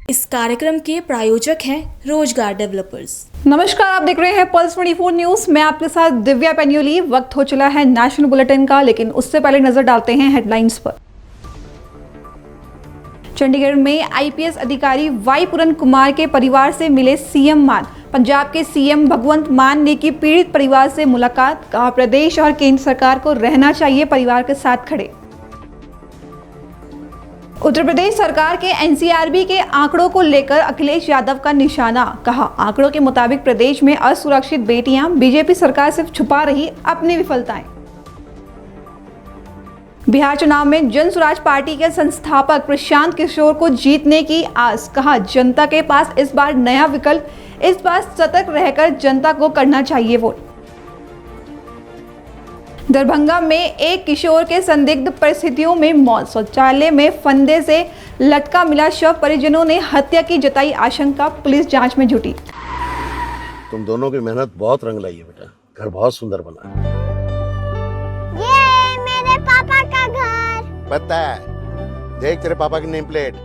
इस कार्यक्रम के प्रायोजक हैं रोजगार डेवलपर्स। नमस्कार, आप देख रहे हैं पल्स 24 न्यूज। मैं आपके साथ दिव्या पेन्योली। वक्त हो चला है नेशनल बुलेटिन का, लेकिन उससे पहले नजर डालते हैं हेडलाइंस पर। चंडीगढ़ में आईपीएस अधिकारी वाई पूरन कुमार के परिवार से मिले सीएम मान। पंजाब के सीएम भगवंत मान ने की पीड़ित परिवार से मुलाकात। कहा, प्रदेश और केंद्र सरकार को रहना चाहिए परिवार के साथ खड़े। उत्तर प्रदेश सरकार के एनसीआरबी के आंकड़ों को लेकर अखिलेश यादव का निशाना। कहा, आंकड़ों के मुताबिक प्रदेश में असुरक्षित बेटियां, बीजेपी सरकार सिर्फ छुपा रही अपनी विफलताएं। बिहार चुनाव में जन स्वराज पार्टी के संस्थापक प्रशांत किशोर को जीतने की आस। कहा, जनता के पास इस बार नया विकल्प, इस बार सतर्क रहकर जनता को करना चाहिए वोट। दरभंगा में एक किशोर के संदिग्ध परिस्थितियों में मौत। शौचालय में फंदे से लटका मिला शव। परिजनों ने हत्या की जताई आशंका। पुलिस जांच में जुटी। तुम दोनों की मेहनत बहुत रंग लाई है बेटा। घर बहुत सुंदर बना है। ये मेरे पापा का घर। पता है, देख तेरे पापा की नेम प्लेट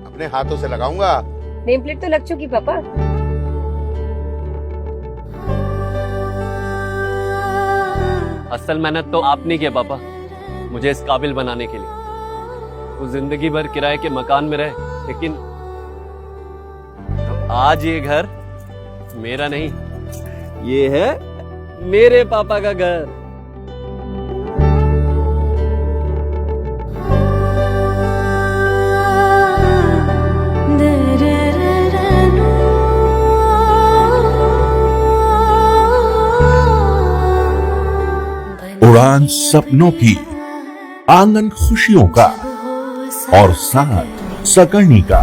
अपने हाथों से लगाऊंगा। नेम प्लेट तो लग चुकी पापा। असल मेहनत तो आपने की है पापा, मुझे इस काबिल बनाने के लिए। वो जिंदगी भर किराए के मकान में रहे, लेकिन आज ये घर मेरा नहीं, ये है मेरे पापा का घर। उड़ान सपनों की, आंगन खुशियों का और साथ सकर्णी का।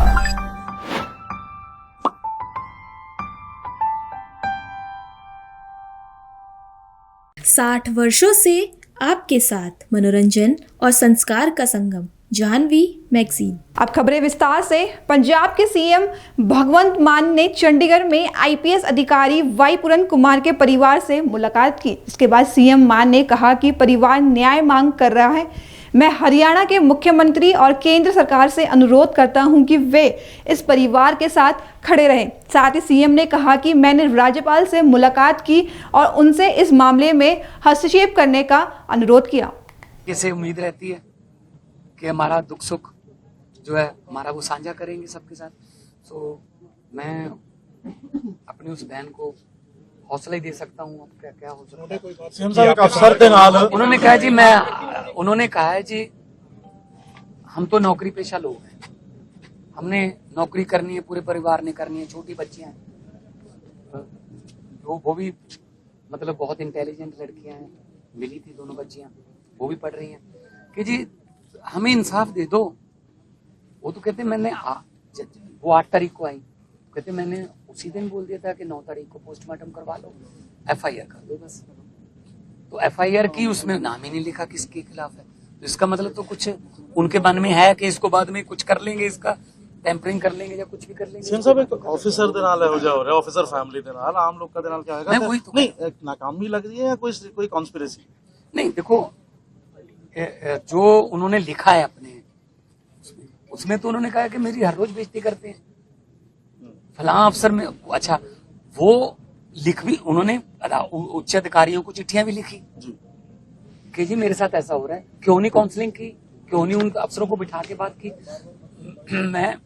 साठ वर्षों से आपके साथ मनोरंजन और संस्कार का संगम, जानवी मैगजीन। अब खबरें विस्तार से। पंजाब के सीएम भगवंत मान ने चंडीगढ़ में आईपीएस अधिकारी वाई पूरन कुमार के परिवार से मुलाकात की। इसके बाद सीएम मान ने कहा कि परिवार न्याय मांग कर रहा है। मैं हरियाणा के मुख्यमंत्री और केंद्र सरकार से अनुरोध करता हूं कि वे इस परिवार के साथ खड़े रहें। साथ ही सीएम ने कहा कि मैंने राज्यपाल से मुलाकात की और उनसे इस मामले में हस्तक्षेप करने का अनुरोध किया। कैसे उम्मीद रहती है कि हमारा दुख सुख जो है हमारा वो साझा करेंगे सबके साथ। तो मैं अपनी उस बहन को हौसला ही दे सकता हूँ। क्या हौसला? उन्होंने कहा है जी, हम तो नौकरी पेशा लोग हैं, हमने नौकरी करनी है, पूरे परिवार ने करनी है, छोटी बच्चियां हैं, वो भी मतलब बहुत इंटेलिजेंट लड़कियां हैं, मिली थी दोनों बच्चियां, वो भी पढ़ रही हैं कि जी हमें इंसाफ दे दो। वो तो कहते मैंने वो 8 तारीख को आई, कहते मैंने उसी दिन बोल दिया था कि 9 तारीख को पोस्टमार्टम करवा लो, एफआईआर कर दो बस। तो एफआईआर की, उसमें नाम ही नहीं लिखा किसके खिलाफ है। तो इसका मतलब तो कुछ उनके मन में है कि इसको बाद में कुछ कर लेंगे, इसका टेम्परिंग कर लेंगे या कुछ भी कर लेंगे। सीएम साहब, एक ऑफिसर दे नाल हो जा हो रहा है, ऑफिसर फैमिली दे नाल, आम लोग का दे नाल क्या होगा? नहीं, एक नाकामी लग रही है या कोई कॉन्स्पिरेसी? नहीं, देखो जो उन्होंने लिखा है अपने उसमें तो उन्होंने कहा कि मेरी हर रोज बेइज्जती करते हैं फलां अफसर में। अच्छा, वो लिख भी उन्होंने उच्च अधिकारियों को चिट्ठियां भी लिखी कि जी मेरे साथ ऐसा हो रहा है, क्यों नहीं काउंसलिंग की, क्यों नहीं उन अफसरों को बिठा के बात की। मैं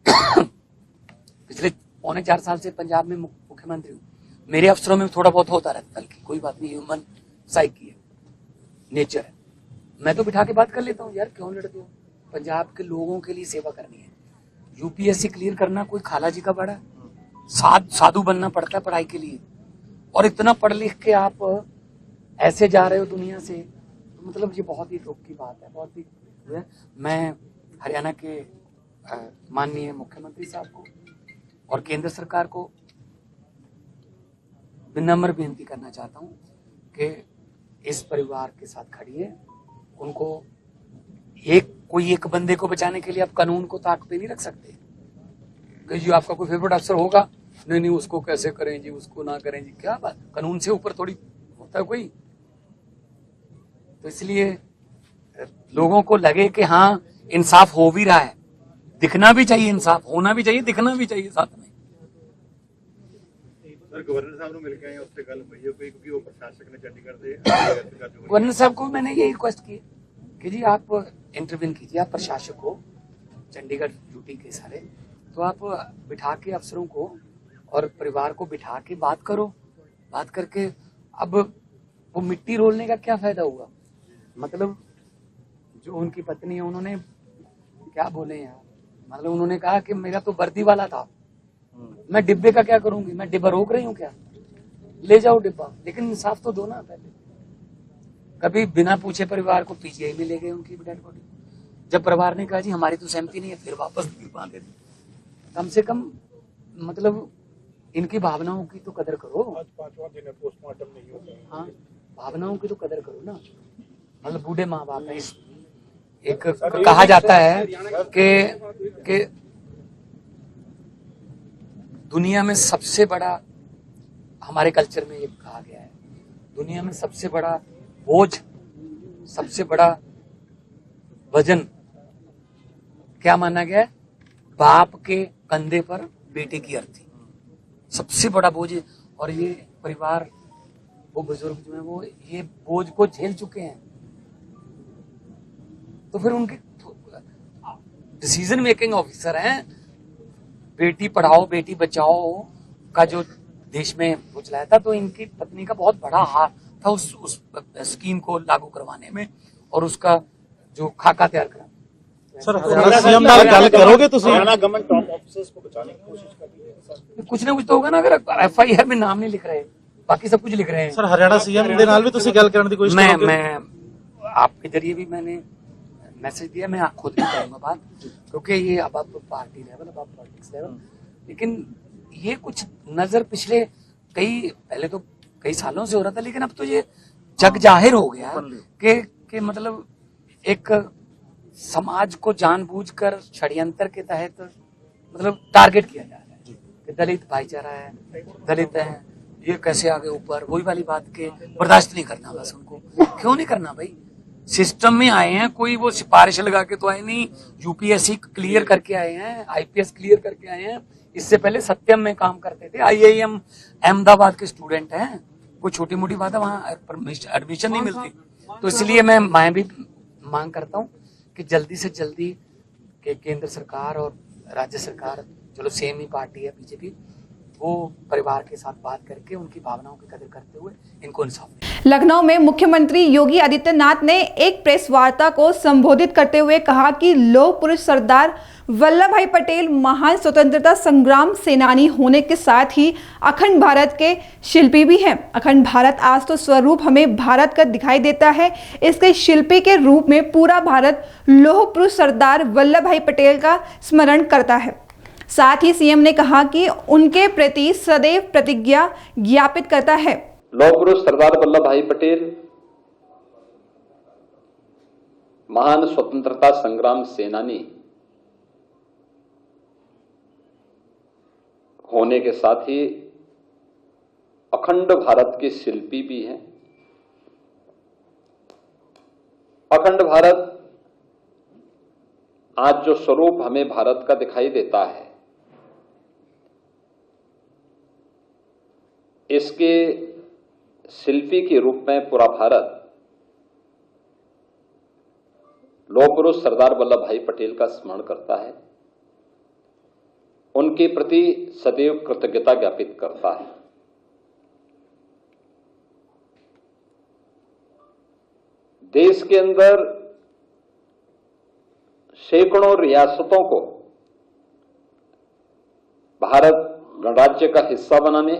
पिछले 4.25 साल से पंजाब में मुख्यमंत्री हूँ, मेरे अफसरों में थोड़ा बहुत होता रहता है, कोई बात नहीं, ह्यूमन साइकी है, नेचर है। मैं तो बिठा के बात कर लेता हूँ, यार क्यों लड़ते हो, पंजाब के लोगों के लिए सेवा करनी है। यूपीएससी क्लियर करना कोई खाला जी का बड़ा, साधु बनना पड़ता है पढ़ाई के लिए, और इतना पढ़ लिख के आप ऐसे जा रहे हो दुनिया से, तो मतलब ये बहुत ही दुख की बात है, बहुत ही। मैं हरियाणा के माननीय मुख्यमंत्री साहब को और केंद्र सरकार को विनम्र बेनती करना चाहता हूँ कि इस परिवार के साथ खड़िए। उनको कोई एक बंदे को बचाने के लिए आप कानून को ताक पे नहीं रख सकते कि जी आपका कोई फेवरेट अफसर होगा, नहीं उसको कैसे करें जी, उसको ना करें जी, क्या बात, कानून से ऊपर थोड़ी होता है कोई। तो इसलिए लोगों को लगे कि हाँ इंसाफ हो भी रहा है, दिखना भी चाहिए इंसाफ, होना भी चाहिए, दिखना भी चाहिए साथ में। गवर्नर साहब ने मिलकर आए, उससे गल हुई है क्योंकि वो प्रशासक ने चंडीगढ़ से गवर्नर साहब को मैंने ये रिक्वेस्ट की कि जी आप इंटरव्यू कीजिए, आप प्रशासक हो चंडीगढ़ यूटी के सारे, तो आप बिठा के अफसरों को और परिवार को बिठा के बात करो, बात करके अब वो मिट्टी रोलने का क्या फायदा हुआ। मतलब जो उनकी पत्नी है उन्होंने क्या बोले यार, मतलब उन्होंने कहा कि मेरा तो वर्दी वाला था, मैं डिब्बे का क्या करूंगी, मैं डिब्बा रोक रही हूँ क्या, ले जाओ डिब्बा, लेकिन इंसाफ तो दो ना। पहले कभी बिना पूछे परिवार को पीजीआई में ले गए उनकी डेड बॉडी, जब परिवार ने कहा जी हमारी तो सहमति नहीं है, फिर वापस बांधे दी। कम से कम मतलब इनकी भावनाओं की तो कदर करो। आज 5वां दिन है, पोस्टमार्टम नहीं होता है। हाँ, भावनाओं की तो कदर करो ना। मतलब बूढ़े माँ बाप है, एक कहा जाता है कि दुनिया में सबसे बड़ा, हमारे कल्चर में ये कहा गया है, दुनिया में सबसे बड़ा बोझ, सबसे बड़ा वजन क्या माना गया है, बाप के कंधे पर बेटे की अर्थी, सबसे बड़ा बोझ। और ये परिवार, वो बुजुर्ग जो है वो ये बोझ को झेल चुके हैं, तो फिर उनके डिसीजन मेकिंग ऑफिसर हैं। बेटी पढ़ाओ बेटी बचाओ का जो देश में वो चलाया था, तो इनकी पत्नी का बहुत बड़ा हाथ था उस स्कीम को लागू करवाने में और उसका जो खाका तैयार करा। सर हरियाणा सीएम नाल गल करोगे तुसी? हरियाणा गवर्नमेंट टॉप ऑफिसर्स को बचाने की कोशिश कर रही है सर। कुछ ना कुछ तो होगा ना, अगर एफआईआर में नाम नहीं लिख रहे, बाकी सब कुछ लिख रहे हैं। सर हरियाणा सीएम दे नाल भी तुसी गल करने दी कोशिश करोगे? मैं आपके जरिए भी मैंने मैसेज दिया, मैं खुद भी करूंगा बात, क्योंकि ये अब पार्टी लेवल, अब पॉलिटिक्स लेवल, लेकिन ये कुछ नजर पिछले पहले तो कई सालों से हो रहा था, लेकिन अब तो ये जग जाहिर हो गया कि मतलब एक समाज को जानबूझकर षड्यंत्र के तहत मतलब टारगेट किया जा रहा है कि दलित भाईचारा है, दलित है, ये कैसे आगे ऊपर, वही वाली बात के बर्दाश्त नहीं करना बस उनको। क्यों नहीं करना भाई, सिस्टम में आए हैं, कोई वो सिफारिश लगा के तो आए नहीं, यूपीएससी क्लियर करके आए हैं, आईपीएस क्लियर करके आए हैं, इससे पहले सत्यम में काम करते थे, आईआईएम अहमदाबाद के स्टूडेंट हैं, कोई छोटी मोटी बात है, वहाँ एडमिशन नहीं मिलती। तो इसलिए मैं भी मांग करता हूँ कि जल्दी से जल्दी के केंद्र सरकार और राज्य सरकार, चलो सेम ही पार्टी है बीजेपी, वो परिवार के साथ बात करके उनकी भावनाओं की कदर करते हुए इनको इंसाफ दें। लखनऊ में मुख्यमंत्री योगी आदित्यनाथ ने एक प्रेस वार्ता को संबोधित करते हुए कहा कि लौह पुरुष सरदार वल्लभ भाई पटेल महान स्वतंत्रता संग्राम सेनानी होने के साथ ही अखंड भारत के शिल्पी भी हैं। अखंड भारत आज तो स्वरूप हमें भारत का दिखाई देता है, इसके शिल्पी के रूप में पूरा भारत लौह पुरुष सरदार वल्लभ भाई पटेल का स्मरण करता है। साथ ही सीएम ने कहा कि उनके प्रति सदैव प्रतिज्ञा ज्ञापित करता है। लौह पुरुष सरदार वल्लभ भाई पटेल महान स्वतंत्रता संग्राम सेनानी होने के साथ ही अखंड भारत के शिल्पी भी हैं। अखंड भारत आज जो स्वरूप हमें भारत का दिखाई देता है, इसके शिल्पी के रूप में पूरा भारत लौह पुरुष सरदार वल्लभ भाई पटेल का स्मरण करता है, उनके प्रति सदैव कृतज्ञता ज्ञापित करता है। देश के अंदर सैकड़ों रियासतों को भारत गणराज्य का हिस्सा बनाने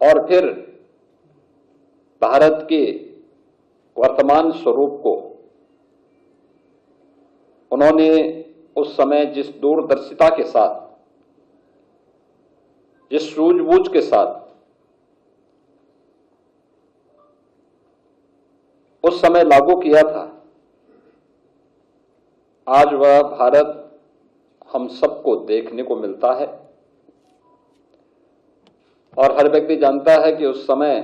और फिर भारत के वर्तमान स्वरूप को उन्होंने उस समय जिस दूरदर्शिता के साथ, जिस सूझबूझ के साथ उस समय लागू किया था, आज वह भारत हम सबको देखने को मिलता है। और हर व्यक्ति जानता है कि उस समय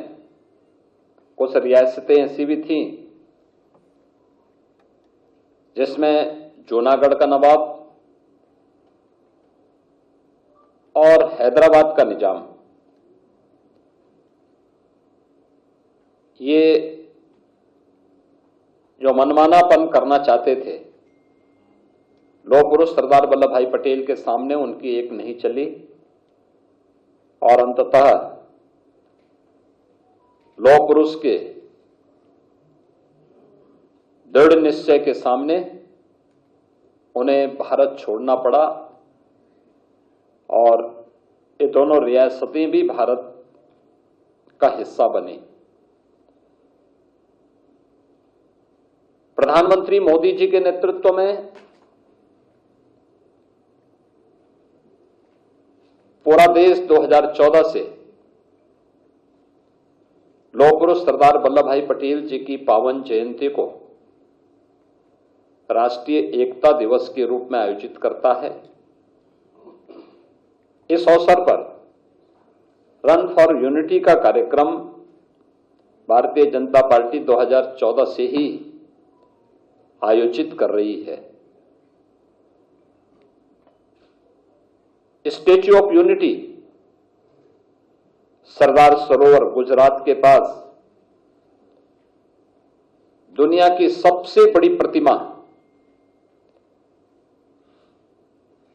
कुछ रियासतें ऐसी भी थीं जिसमें जूनागढ़ का नवाब और हैदराबाद का निजाम, ये जो मनमानापन करना चाहते थे, लौह पुरुष सरदार वल्लभ भाई पटेल के सामने उनकी एक नहीं चली और अंततः लौह पुरुष के दृढ़ निश्चय के सामने उन्हें भारत छोड़ना पड़ा और ये दोनों रियासतें भी भारत का हिस्सा बनी। प्रधानमंत्री मोदी जी के नेतृत्व में पूरा देश 2014 से लौह पुरुष सरदार वल्लभ भाई पटेल जी की पावन जयंती को राष्ट्रीय एकता दिवस के रूप में आयोजित करता है। इस अवसर पर रन फॉर यूनिटी का कार्यक्रम भारतीय जनता पार्टी 2014 से ही आयोजित कर रही है। Statue of unity Sardar Sarovar Gujarat के पास दुनिया की सबसे बड़ी प्रतिमा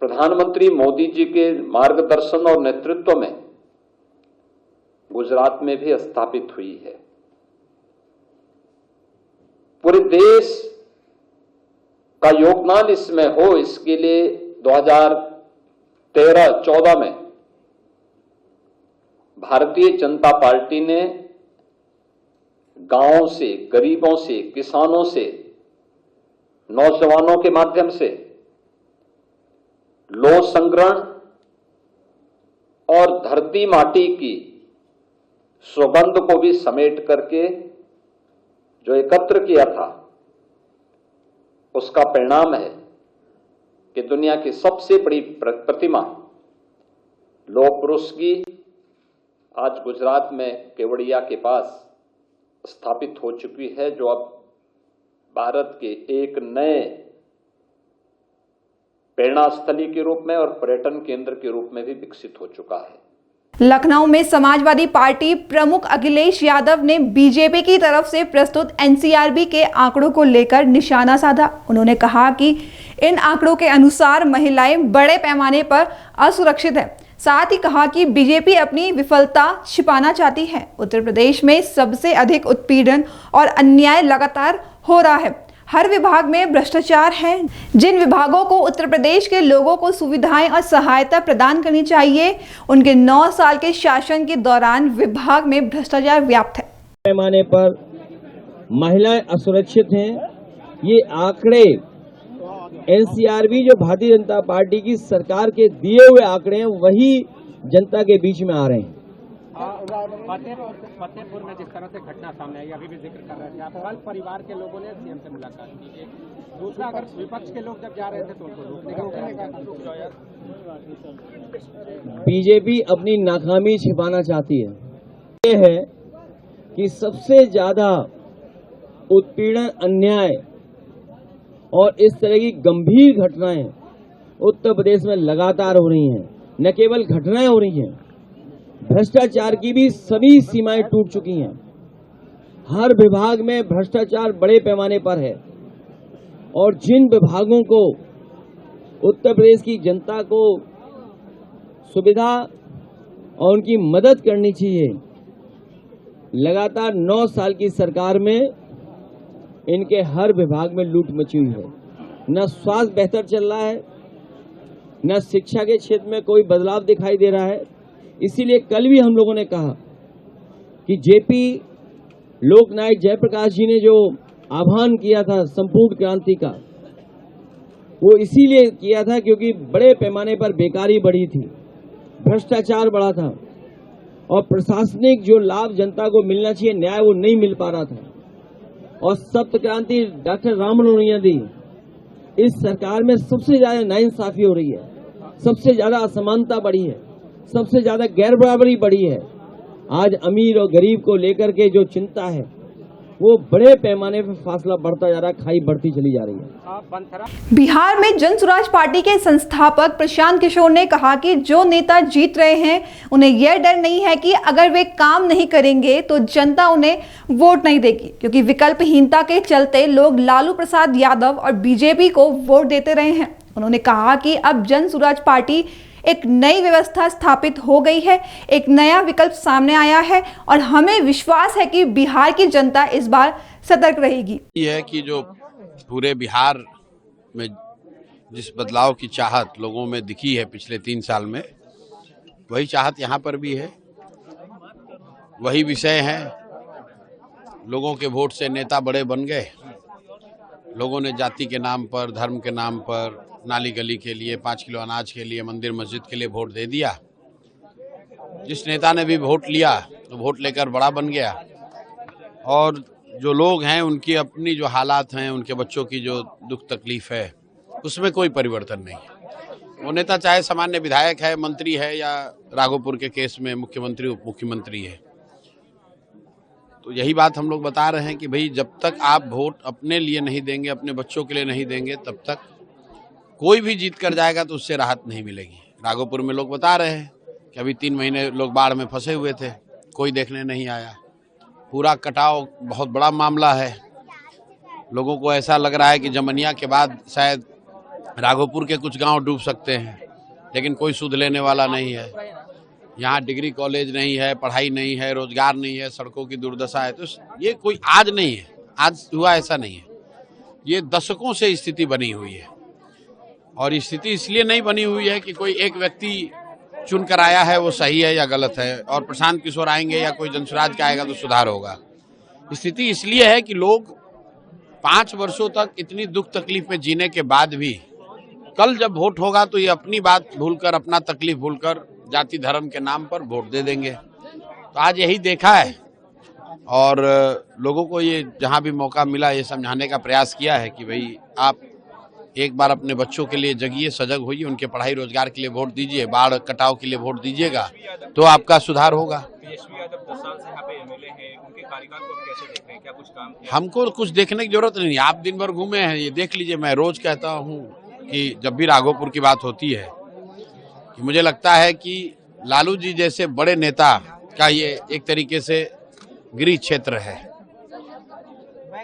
प्रधानमंत्री मोदी जी के मार्गदर्शन और नेतृत्व में गुजरात में भी स्थापित हुई है। पूरे देश का योगदान इसमें हो, इसके लिए 2013-14 में भारतीय जनता पार्टी ने गांवों से, गरीबों से, किसानों से, नौजवानों के माध्यम से लौह संग्रहण और धरती माटी की सुगंध को भी समेट करके जो एकत्र किया था, उसका परिणाम है कि दुनिया की सबसे बड़ी प्रतिमा लौह पुरुष की आज गुजरात में केवड़िया के पास स्थापित हो चुकी है, जो अब भारत के एक नए प्रेरणा स्थली के रूप में और पर्यटन केंद्र के रूप में भी विकसित हो चुका है। लखनऊ में समाजवादी पार्टी प्रमुख अखिलेश यादव ने बीजेपी की तरफ से प्रस्तुत एनसीआरबी के आंकड़ों को लेकर निशाना साधा। उन्होंने कहा कि इन आंकड़ों के अनुसार महिलाएं बड़े पैमाने पर असुरक्षित हैं। साथ ही कहा कि बीजेपी अपनी विफलता छिपाना चाहती है। उत्तर प्रदेश में सबसे अधिक उत्पीड़न और अन्याय लगातार हो रहा है। हर विभाग में भ्रष्टाचार है। जिन विभागों को उत्तर प्रदेश के लोगों को सुविधाएं और सहायता प्रदान करनी चाहिए, उनके 9 साल के शासन के दौरान विभाग में भ्रष्टाचार व्याप्त है। पैमाने पर महिलाएं असुरक्षित हैं। ये आंकड़े एनसीआरबी जो भारतीय जनता पार्टी की सरकार के दिए हुए आंकड़े हैं, वही जनता के बीच में आ रहे हैं। फतेहपुर में जिस तरह से घटना सामने आई, अभी भी जिक्र कर रहे थे आप, कल परिवार के लोगों ने सीएम से मुलाकात की। दूसरा, अगर विपक्ष के लोग जब जा रहे थे तो उनको रोकने का बीजेपी अपनी नाकामी छिपाना चाहती है। ये है कि सबसे ज्यादा उत्पीड़न, अन्याय और इस तरह की गंभीर घटनाएं उत्तर प्रदेश में लगातार हो रही हैं। न केवल घटनाएं हो रही हैं, भ्रष्टाचार की भी सभी सीमाएं टूट चुकी हैं। हर विभाग में भ्रष्टाचार बड़े पैमाने पर है और जिन विभागों को उत्तर प्रदेश की जनता को सुविधा और उनकी मदद करनी चाहिए, लगातार 9 साल की सरकार में इनके हर विभाग में लूट मची हुई है। न स्वास्थ्य बेहतर चल रहा है, न शिक्षा के क्षेत्र में कोई बदलाव दिखाई दे रहा है। इसीलिए कल भी हम लोगों ने कहा कि जेपी लोकनायक जयप्रकाश जी ने जो आह्वान किया था संपूर्ण क्रांति का, वो इसीलिए किया था क्योंकि बड़े पैमाने पर बेकारी बढ़ी थी, भ्रष्टाचार बढ़ा था और प्रशासनिक जो लाभ जनता को मिलना चाहिए, न्याय, वो नहीं मिल पा रहा था। और सप्त क्रांति डॉक्टर राम मनोहर दी, इस सरकार में सबसे ज्यादा नाइंसाफी हो रही है, सबसे ज्यादा असमानता बढ़ी है, सबसे ज्यादा गैर बराबरी बढ़ी है। आज अमीर और गरीब को लेकर के जो चिंता है, वो बड़े पैमाने पर फासला बढ़ता जा रहा है, खाई बढ़ती चली जा रही है। बिहार में जन स्वराज पार्टी के संस्थापक प्रशांत किशोर ने कहा कि जो नेता जीत रहे हैं उन्हें यह डर नहीं है कि अगर वे काम नहीं करेंगे तो जनता उन्हें वोट नहीं देगी, क्योंकि विकल्पहीनता के चलते लोग लालू प्रसाद यादव और बीजेपी को वोट देते रहे हैं। उन्होंने कहा कि अब जन स्वराज पार्टी एक नई व्यवस्था स्थापित हो गई है, एक नया विकल्प सामने आया है और हमें विश्वास है कि बिहार की जनता इस बार सतर्क रहेगी। ये है कि जो पूरे बिहार में जिस बदलाव की चाहत लोगों में दिखी है पिछले 3 साल में, वही चाहत यहाँ पर भी है, वही विषय है। लोगों के वोट से नेता बड़े बन गए, लोगों ने जाति के नाम पर, धर्म के नाम पर, नाली गली के लिए, 5 किलो अनाज के लिए, मंदिर मस्जिद के लिए वोट दे दिया। जिस नेता ने भी वोट लिया तो वोट लेकर बड़ा बन गया, और जो लोग हैं उनकी अपनी जो हालात हैं, उनके बच्चों की जो दुख तकलीफ है, उसमें कोई परिवर्तन नहीं है। वो नेता चाहे सामान्य विधायक है, मंत्री है, या राघोपुर के केस में मुख्यमंत्री उप मुख्यमंत्री है। तो यही बात हम लोग बता रहे हैं कि भाई जब तक आप वोट अपने लिए नहीं देंगे, अपने बच्चों के लिए नहीं देंगे, तब तक कोई भी जीत कर जाएगा तो उससे राहत नहीं मिलेगी। राघोपुर में लोग बता रहे हैं कि अभी 3 महीने लोग बाढ़ में फंसे हुए थे, कोई देखने नहीं आया। पूरा कटाव बहुत बड़ा मामला है। लोगों को ऐसा लग रहा है कि जमनिया के बाद शायद राघोपुर के कुछ गांव डूब सकते हैं, लेकिन कोई सुध लेने वाला नहीं है। यहाँ डिग्री कॉलेज नहीं है, पढ़ाई नहीं है, रोजगार नहीं है, सड़कों की दुर्दशा है। तो ये कोई आज नहीं है, आज हुआ ऐसा नहीं है, ये दशकों से स्थिति बनी हुई है। और स्थिति इसलिए नहीं बनी हुई है कि कोई एक व्यक्ति चुन कर आया है वो सही है या गलत है, और प्रशांत किशोर आएंगे या कोई जनसुराज का आएगा तो सुधार होगा। स्थिति इसलिए है कि लोग 5 वर्षों तक इतनी दुख तकलीफ में जीने के बाद भी कल जब वोट होगा तो ये अपनी बात भूलकर, अपना तकलीफ भूलकर जाति धर्म के नाम पर वोट दे देंगे। तो आज यही देखा है, और लोगों को ये जहां भी मौका मिला ये समझाने का प्रयास किया है कि भाई आप एक बार अपने बच्चों के लिए जगिए, सजग होइए, उनके पढ़ाई रोजगार के लिए वोट दीजिए, बाढ़ कटाव के लिए वोट दीजिएगा तो आपका सुधार होगा। हमको कुछ देखने की जरूरत नहीं, आप दिन भर घूमे हैं, ये देख लीजिए। मैं रोज कहता हूँ कि जब भी राघोपुर की बात होती है कि मुझे लगता है कि लालू जी जैसे बड़े नेता का ये एक तरीके से गृह क्षेत्र है।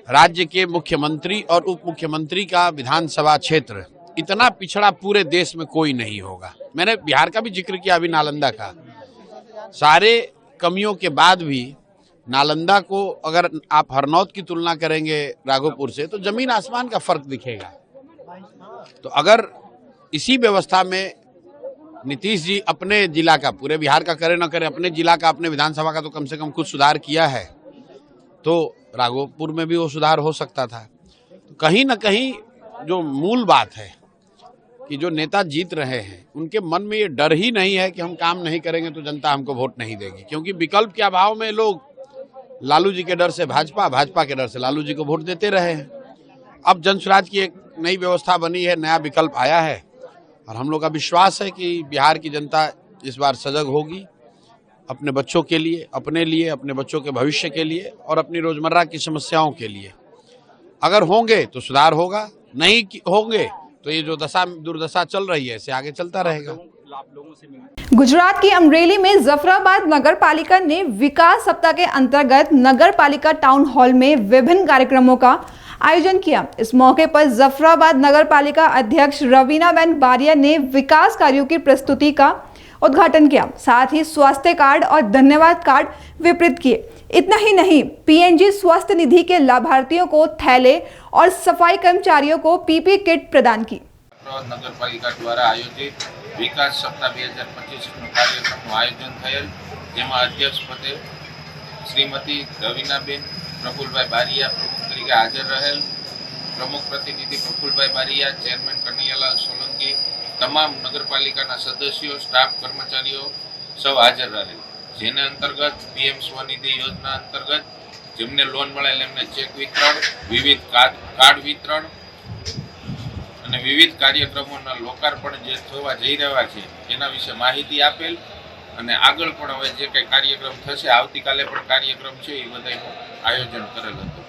राज्य के मुख्यमंत्री और उप मुख्यमंत्री का विधानसभा क्षेत्र इतना पिछड़ा पूरे देश में कोई नहीं होगा। मैंने बिहार का भी जिक्र किया, अभी नालंदा का। सारे कमियों के बाद भी नालंदा को अगर आप हरनौत की तुलना करेंगे राघोपुर से तो जमीन आसमान का फर्क दिखेगा। तो अगर इसी व्यवस्था में नीतीश जी अपने जिला का, पूरे बिहार का करे न करे, अपने जिला का, अपने विधानसभा का तो कम से कम कुछ सुधार किया है, तो राघोपुर में भी वो सुधार हो सकता था। तो कहीं न कहीं जो मूल बात है कि जो नेता जीत रहे हैं उनके मन में ये डर ही नहीं है कि हम काम नहीं करेंगे तो जनता हमको वोट नहीं देगी, क्योंकि विकल्प के अभाव में लोग लालू जी के डर से भाजपा, भाजपा के डर से लालू जी को वोट देते रहे हैं। अब जनसुराज की एक नई व्यवस्था बनी है, नया विकल्प आया है, और हम लोग का विश्वास है कि बिहार की जनता इस बार सजग होगी अपने बच्चों के लिए, अपने लिए, अपने बच्चों के भविष्य के लिए और अपनी रोजमर्रा की समस्याओं के लिए। अगर होंगे तो सुधार होगा, नहीं होंगे तो ये जो दुर्दशा चल रही है इसे आगे चलता रहेगा। गुजरात की अमरेली में जफराबाद नगर पालिका ने विकास सप्ताह के अंतर्गत नगर पालिका टाउन हॉल में विभिन्न कार्यक्रमों का आयोजन किया। इस मौके पर जफराबाद नगर पालिका अध्यक्ष रवीनाबेन बारिया ने विकास कार्यों की प्रस्तुति का उद्घाटन किया, साथ ही स्वास्थ्य कार्ड और धन्यवाद कार्ड वितरित किए। इतना ही नहीं, पीएनजी स्वास्थ्य निधि के लाभार्थियों को थैले और सफाई कर्मचारियों को पीपी किट प्रदान की। नगर पालिका द्वारा आयोजित विकास सप्ताह 2025 कार्यक्रम आयोजन थયેલ, જેમાં અધ્યક્ષ પદે શ્રીમતી રવીનાબેન પ્રફુલભાઈ બારિયા પ્રમુખ તરીકે હાજર રહેલ। પ્રમુખ પ્રતિનિધિ પ્રફુલભાઈ બારિયા, ચેરમેન કનૈયાલાલ સોલંકી, તમામ નગરપાલિકાના સદસ્યો, સ્ટાફ, કર્મચારીઓ સૌ હાજર રહેલ। જેને અંતર્ગત પીએમ સ્વનિધિ યોજના અંતર્ગત જેમને લોન મળેલ એમને ચેક વિતરણ, વિવિધ કાર્ડ વિતરણ અને વિવિધ કાર્યક્રમોના લોકાર્પણ જે થવા જઈ રહ્યા છે એના વિશે માહિતી આપેલ અને આગળ પણ હવે જે કંઈ કાર્યક્રમ થશે, આવતીકાલે પણ કાર્યક્રમ છે એ બધાનું આયોજન કરેલ હતું।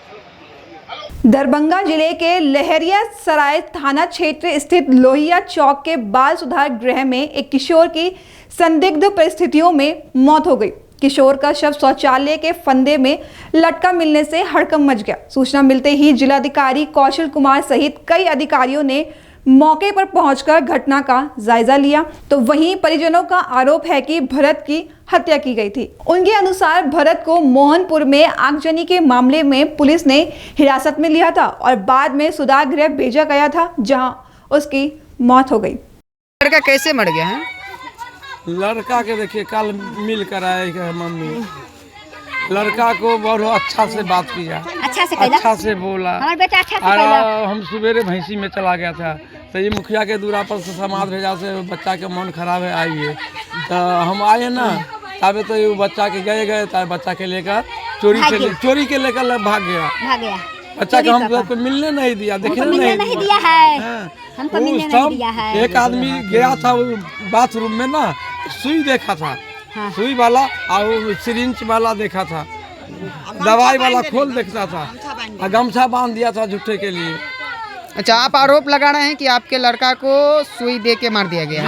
दरभंगा जिले के लहरिया सराय थाना क्षेत्र स्थित लोहिया चौक के बाल सुधार गृह में एक किशोर की संदिग्ध परिस्थितियों में मौत हो गई। किशोर का शव शौचालय के फंदे में लटका मिलने से हड़कंप मच गया। सूचना मिलते ही जिलाधिकारी कौशल कुमार सहित कई अधिकारियों ने मौके पर पहुंचकर घटना का जायजा लिया। तो वहीं परिजनों का आरोप है कि भरत की हत्या की गई थी। उनके अनुसार भरत को मोहनपुर में आगजनी के मामले में पुलिस ने हिरासत में लिया था और बाद में सुधार गृह भेजा गया था, जहां उसकी मौत हो गई। लड़का कैसे मर गया है? लड़का के देखिए कल मिल कर आए मम्मी, लड़का को बहुत अच्छा से बात किया, अच्छा से बोला। हमारा बेटा अच्छा से बोला। हम सवेरे भैंसी में चला गया था तो ये मुखिया के दूरा पर से समाज भेजा से बच्चा के मन खराब है आइए, तो हम आए ना तब तो ये बच्चा के गए तब बच्चा के लेकर चोरी के लेकर भाग गया। बच्चा को हम मिलने नहीं दिया, देखने नहीं दिया है। हमको मिलने नहीं दिया है। एक आदमी गया था बाथरूम में ना, सुई देखा था, सुई वाला और सिरिंज वाला देखा था, दवाई वाला खोल देखता था और गमछा बांध दिया था झूठे के लिए। अच्छा, आप आरोप लगा रहे हैं कि आपके लड़का को सुई दे के मार दिया गया?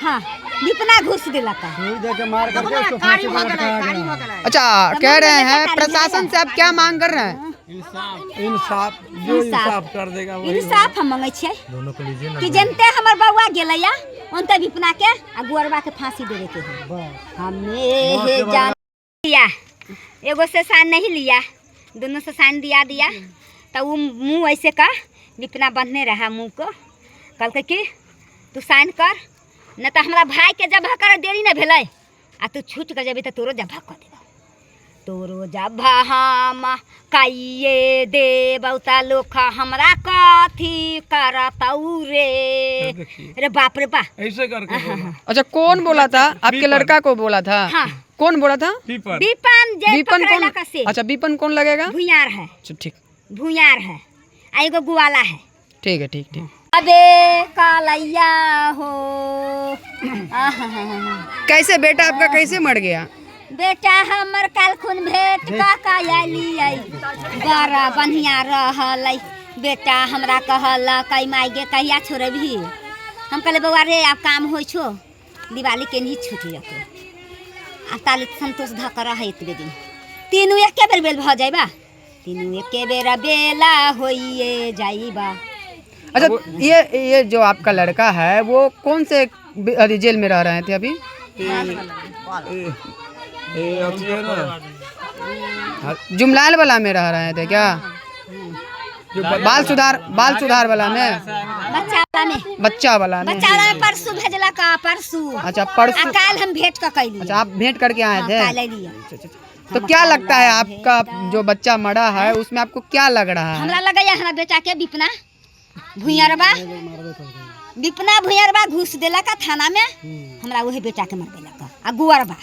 हाँ, इतना घुस दिला था, सुई दे के मार करके उसको फांसी पर लटकाया गया। अच्छा, कह रहे हैं प्रशासन से आप क्या मांग कर रहे हैं? इंसाफ, जो इंसाफ कर देगा वही। इंसाफ हम मांगे छे कि जनते हमर बउआ गेलैया उनते विपना के आ गुअरबा के फांसी देवे के है। हमने जान लिया, एगो से साइन नहीं लिया, दोनों से साइन दिया तो वो मुंह ऐसे का विपना बंधने रहा मुंह को। कल के कि तू साइन कर न तो हमारा भाई के जब कर देरी न भेलै आ तू छूट कर जेबी तो तोरो जब कर देबो, तोरो जब हम काइए दे बहुता लोखा हमरा कथी करतौ रे बाप रे बा ऐसे करके। अच्छा, कौन बोला था? आपके लड़का को बोला था? हाँ। कौन बोला था? विपन कौन? अच्छा, विपन कौन लगेगा? भुयार है। ठीक, भुयार है, एगो गुवाला है। ठीक है, ठीक। अबे कालैया हो। कैसे बेटा आपका कैसे मर गया? बेटा हमर काल खून भेंट का आली आई, बड़ा बढ़िया रहलै। बेटा हमरा कहल कई माई गे कहिया छोड़बी? हम कहले बउआ रे अब काम हो छो, दिवाली के नहीं छुट्टी रखो आ ताले संतोष ध कर है इतने दिन। तीनों एके बेर बेल भ जाइबा, तीनों एके बेर बेला होइए जाइबा। अच्छा, ये जो आपका लड़का है वो कौन से जेल में रह रहे थे अभी? जुमलाल वाला में रह रहे थे क्या? बाल सुधार वाला में? बच्चा वाला में परसों भेजला का परसों। अच्छा, परसों काल हम भेंट का कैली। अच्छा, आप भेंट करके आए थे? तो क्या लगता है आपका जो बच्चा मरा है उसमें आपको क्या लग रहा है? हमरा लगा हमारा बेटा के विपना भुयरबा घुस देला का थाना में, हमरा वही बेटा के मर देला का आ गुअरबा।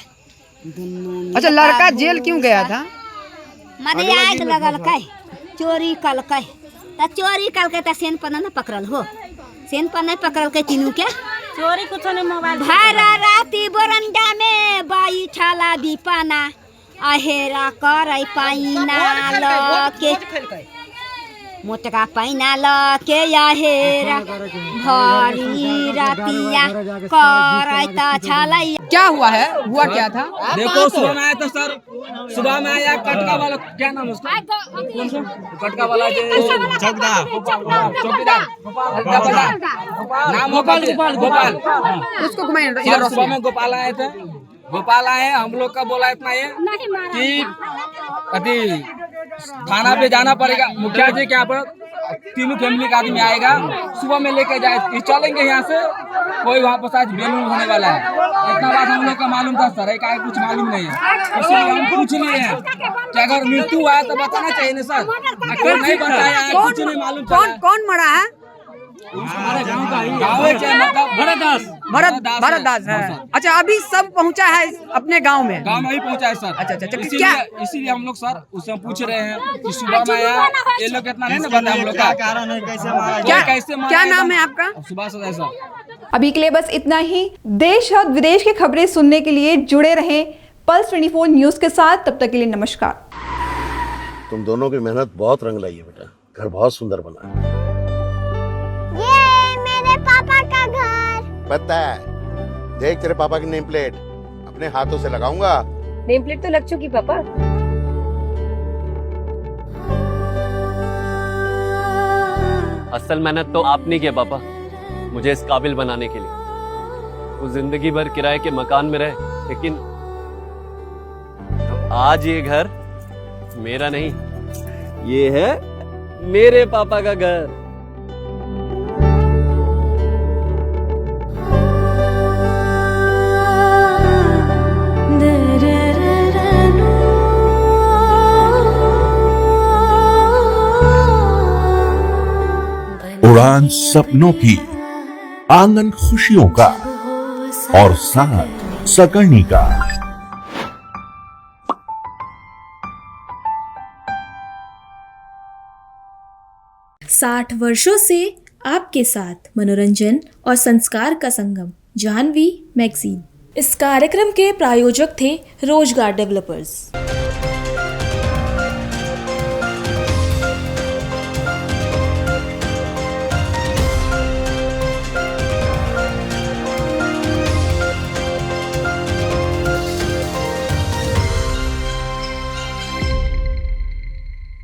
अच्छा, लड़का जेल क्यों गया था? माने आग लगल कह चोरी कल कह त चोरी कल के त सेन पर न पकड़ल हो, सेन पर नहीं पकड़ल के तीनों के चोरी कुछ नहीं। मोबाइल भारा राती बरंडा में बाई छाला विपना अहेरा कर पाइना लके मोटका पैना लके अहेरा भरी रातिया करता छालाई। क्या हुआ है? हुआ क्या था? देखो, सुबह में आया था सर, सुबह में आया कटका वाला, क्या नाम है उसका? कटका वाला चौकीदार नाम गोपाल। उसको घुमाइए। सुबह में गोपाल आए थे, गोपाल आए, हम लोग का बोला इतना ये कि अभी थाना पे जाना पड़ेगा, मुखिया जी के यहाँ पर तीनों फैमिली का आदमी आएगा, सुबह में लेके जाए चलेंगे यहाँ से, कोई वहाँ पर आज बेलून होने वाला है। इतना बात हम लोग का मालूम था सर, एक कुछ मालूम नहीं है, इसलिए हम पूछ लिए हैं कि अगर मृत्यु हुआ तो बताना चाहिए ना सर, अगर नहीं बताया कुछ नहीं मालूम। कौन मरा है? हमारे गांव का ही, मतलब भरत दास है। अच्छा, अभी सब पहुंचा है अपने गांव में ही पहुंचा है सर। अच्छा, इसीलिए हम लोग सर उससे पूछ रहे हैं कि सुबह में आया, ये लोग इतना नहीं ना हम लोग का कारण है, कैसे क्या नाम है आपका? सुभाष सर। अभी के लिए बस इतना ही। देश और विदेश की खबरें सुनने के लिए जुड़े रहें पल्स 24 न्यूज के साथ। तब तक के लिए नमस्कार। तुम दोनों की मेहनत बहुत रंग लाई है बेटा, घर बहुत सुंदर बना है। ये मेरे पापा का घर। पता है, देख तेरे पापा की नेम प्लेट अपने हाथों से लगाऊंगा। नेम प्लेट तो लग चुकी पापा। असल मेहनत तो आपने की है पापा, मुझे इस काबिल बनाने के लिए। वो जिंदगी भर किराए के मकान में रहे, लेकिन आज ये घर मेरा नहीं, ये है मेरे पापा का घर। उड़ान सपनों की, आंगन खुशियों का और साथ सकर्णी का। 60 वर्षों से आपके साथ मनोरंजन और संस्कार का संगम, जाह्नवी मैगजीन। इस कार्यक्रम के प्रायोजक थे रोजगार डेवलपर्स।